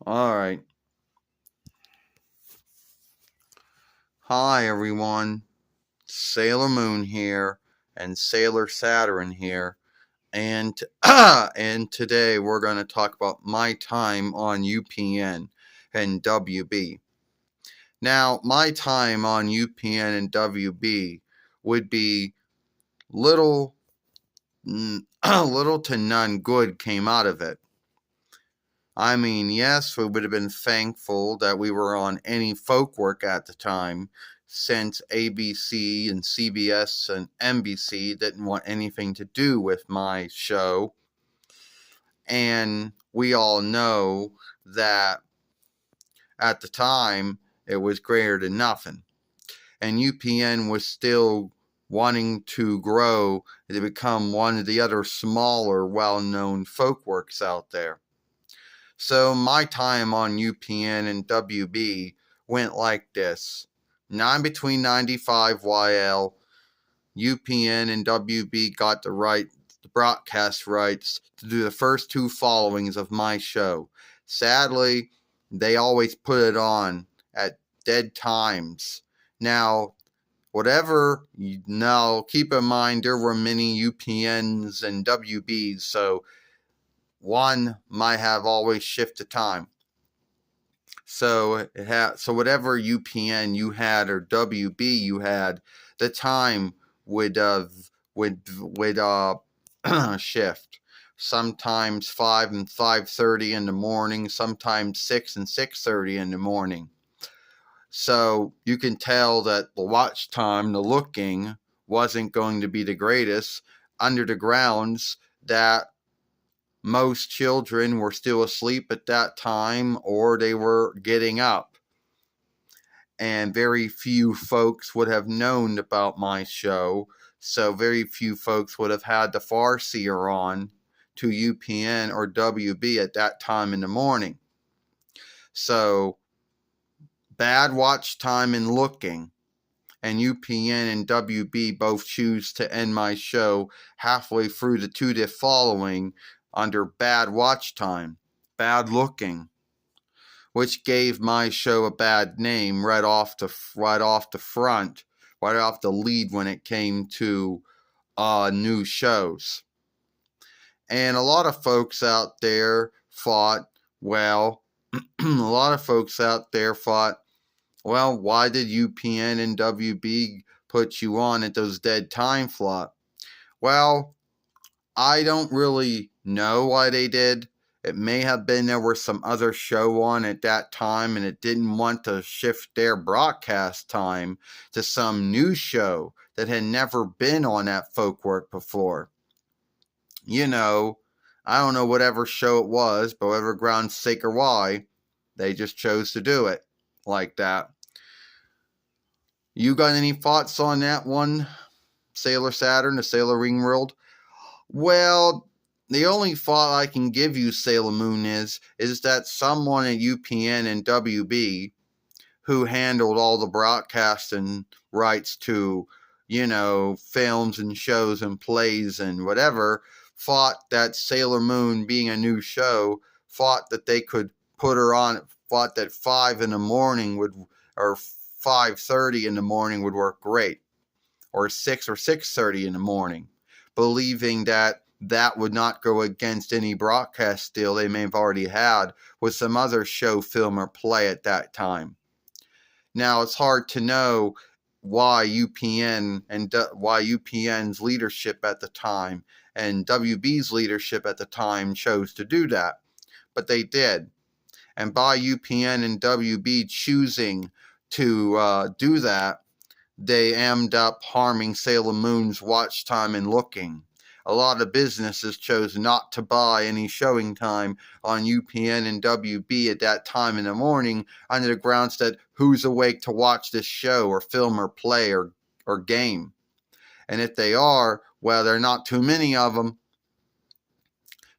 All right. Hi, everyone. Sailor Moon here and Sailor Saturn here. And and today we're going to talk about my time on UPN and WB. Now, my time on UPN and WB would be little little to none good came out of it. I mean, yes, we would have been thankful that we were on any folk work at the time, since ABC and CBS and NBC didn't want anything to do with my show. And we all know that at the time it was greater than nothing. And UPN was still wanting to grow to become one of the other smaller, well known folk works out there. So my time on UPN and WB went like this. 9 between 95 YL, UPN and WB got the broadcast rights to do the first two followings of my show. Sadly, they always put it on at dead times. Now, keep in mind there were many UPNs and WBs, so one might have always shifted time. So whatever UPN you had or WB you had, the time would shift. Sometimes 5 and 5:30 in the morning, sometimes 6 and 6:30 in the morning. So you can tell that the watch time, the looking, wasn't going to be the greatest under the grounds that most children were still asleep at that time or they were getting up. And very few folks would have known about my show. So very few folks would have had the Farseer on to UPN or WB at that time in the morning. So bad watch time and looking. And UPN and WB both choose to end my show halfway through the 2-diff following under bad watch time, bad looking, which gave my show a bad name right off the front, right off the lead when it came to new shows. And a lot of folks out there thought, well, well, why did UPN and WB put you on at those dead time slot? Well, I don't really know why they did. It may have been there was some other show on at that time and it didn't want to shift their broadcast time to some new show that had never been on that folk work before. You know, I don't know whatever show it was, but whatever ground sake or why, they just chose to do it like that. You got any thoughts on that one, Sailor Saturn, the Sailor Ring World? Well, the only thought I can give you, Sailor Moon, is that someone at UPN and WB who handled all the broadcasting rights to, films and shows and plays and whatever, thought that Sailor Moon, being a new show, thought that they could put her on, thought that 5 in the morning or 5:30 in the morning would work great, or 6 or 6:30 in the morning, believing that would not go against any broadcast deal they may have already had with some other show, film, or play at that time. Now, it's hard to know why UPN's leadership at the time and WB's leadership at the time chose to do that, but they did. And by UPN and WB choosing to do that, they ended up harming Sailor Moon's watch time and looking. A lot of businesses chose not to buy any showing time on UPN and WB at that time in the morning under the grounds that who's awake to watch this show or film or play or game. And if they are, well, there are not too many of them.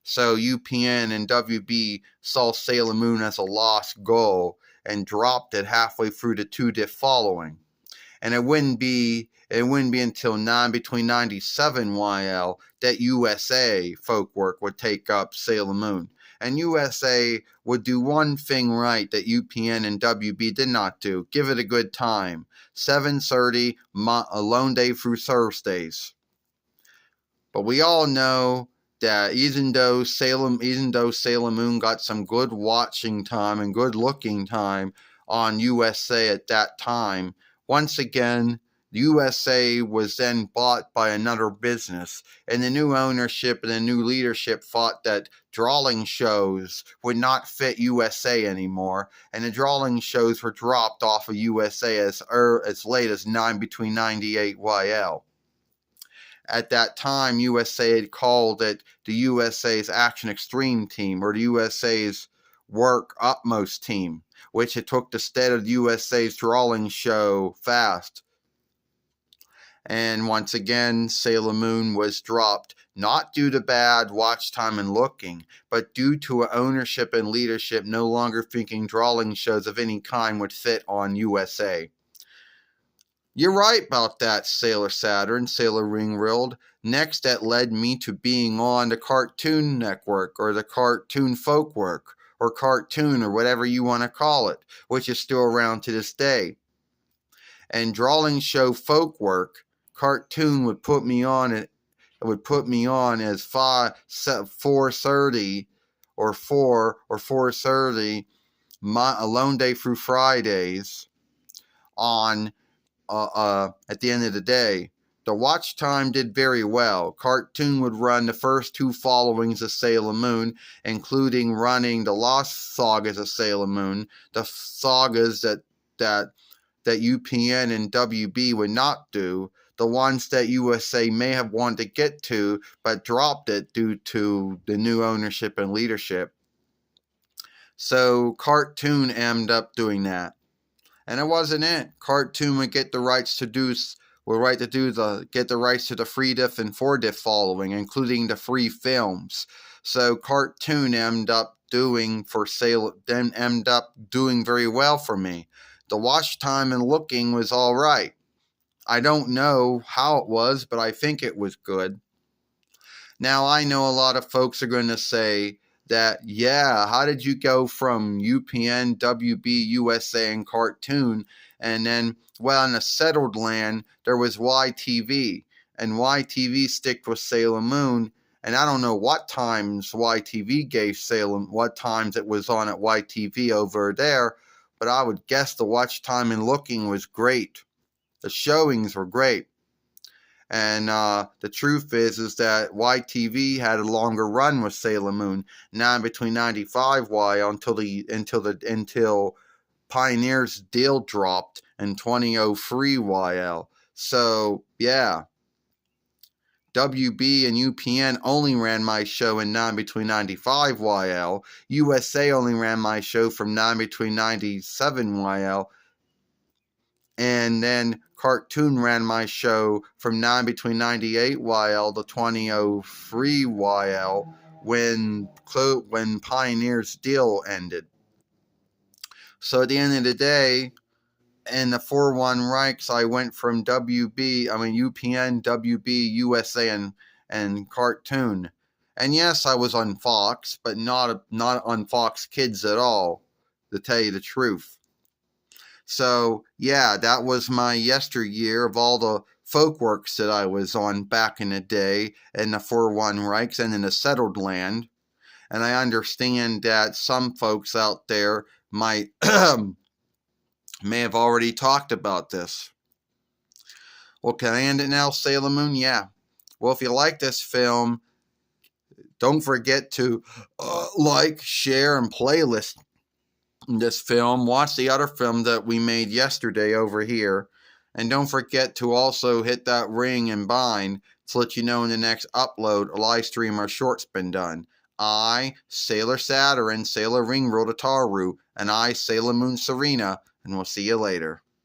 So UPN and WB saw Sailor Moon as a lost goal and dropped it halfway through the 2-diff following. And it wouldn't be until between 97 YL that USA folk work would take up Sailor Moon. And USA would do one thing right that UPN and WB did not do. Give it a good time. 7:30, a lone day through Thursdays. But we all know that even though Sailor Moon got some good watching time and good looking time on USA at that time, once again, USA was then bought by another business, and the new ownership and the new leadership thought that drawing shows would not fit USA anymore, and the drawing shows were dropped off of USA as late as between 98 YL. At that time, USA had called it the USA's Action Extreme team, or the USA's Work Utmost team, which it took the stead of USA's drawing show Fast. And once again, Sailor Moon was dropped, not due to bad watch time and looking, but due to ownership and leadership no longer thinking drawing shows of any kind would fit on USA. You're right about that, Sailor Saturn, Sailor Ringworld. Next, that led me to being on the Cartoon Network, or the Cartoon Folkwork, or Cartoon, or whatever you want to call it, which is still around to this day. And drawing show Folkwork, Cartoon would put me on it. It would put me on as 4:30 or 4:30, a lone day through Fridays on. At the end of the day, the watch time did very well. Cartoon would run the first two followings of Sailor Moon, including running the Lost Sagas of Sailor Moon, the sagas that UPN and WB would not do, the ones that USA may have wanted to get to, but dropped it due to the new ownership and leadership. So Cartoon ended up doing that. And it wasn't it. Cartoon would get the rights to get the rights to the 3-diff and 4-diff following, including the free films. So Cartoon ended up doing very well for me. The watch time and looking was all right. I don't know how it was, but I think it was good. Now, I know a lot of folks are going to say that, yeah, how did you go from UPN, WB, USA, and Cartoon, and then, well, in a settled land, there was YTV, and YTV sticked with Sailor Moon, and I don't know what times YTV gave what times it was on at YTV over there, but I would guess the watch time and looking was great. The showings were great. And the truth is that YTV had a longer run with Sailor Moon, between 95 until Pioneer's deal dropped in 2003 YL. So yeah, WB and UPN only ran my show in between 95 YL. USA only ran my show from between 97 YL. And then Cartoon ran my show from between 98 YL to 2003 YL when Pioneer's deal ended. So at the end of the day, in the 4-1 ranks, I went from UPN, WB, USA, and Cartoon. And yes, I was on Fox, but not on Fox Kids at all, to tell you the truth. So, yeah, that was my yesteryear of all the folkworks that I was on back in the day in the 4-1 Reichs and in the settled land. And I understand that some folks out there might may have already talked about this. Well, can I end it now, Sailor Moon? Yeah. Well, if you like this film, don't forget to like, share, and playlist this film. Watch the other film that we made yesterday over here. And don't forget to also hit that ring and bind to let you know when the next upload, a live stream, or short's been done. I, Sailor Saturn, Sailor Ringworld Ataru, and I, Sailor Moon Serena, and we'll see you later.